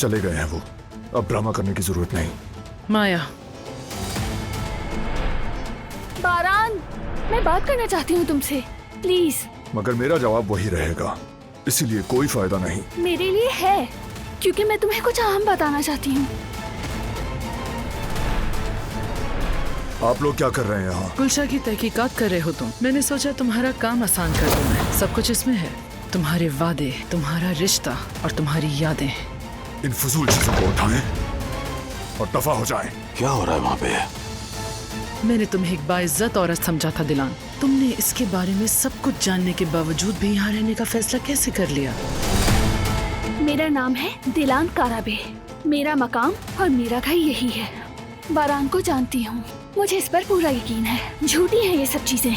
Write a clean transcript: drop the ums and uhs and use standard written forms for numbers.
चले गए हैं वो, अब ड्रामा करने की जरूरत नहीं। माया, बारान, मैं बात करना चाहती हूँ तुमसे, प्लीज। मगर मेरा जवाब वही रहेगा, इसीलिए कोई फायदा नहीं। मेरे लिए है, क्योंकि मैं तुम्हें कुछ अहम बताना चाहती हूँ। आप लोग क्या कर रहे हैं यहाँ? गुलशा की तहकीकात कर रहे हो तुम। मैंने सोचा तुम्हारा काम आसान कर दूं मैं। सब कुछ इसमें है, तुम्हारे वादे, तुम्हारा रिश्ता और तुम्हारी यादें। इन फजूल चीजों को उठाएं और दफा हो जाएं। क्या हो रहा है वहाँ पे? मैंने तुम्हें एक बाइज्जत औरत समझा था दिलान। तुमने इसके बारे में सब कुछ जानने के बावजूद भी यहाँ रहने का फैसला कैसे कर लिया? मेरा नाम है दिलान काराबे, मेरा मकाम और मेरा घर यही है। बारान को जानती हूँ, मुझे इस पर पूरा यकीन है। झूठी है ये सब चीजें।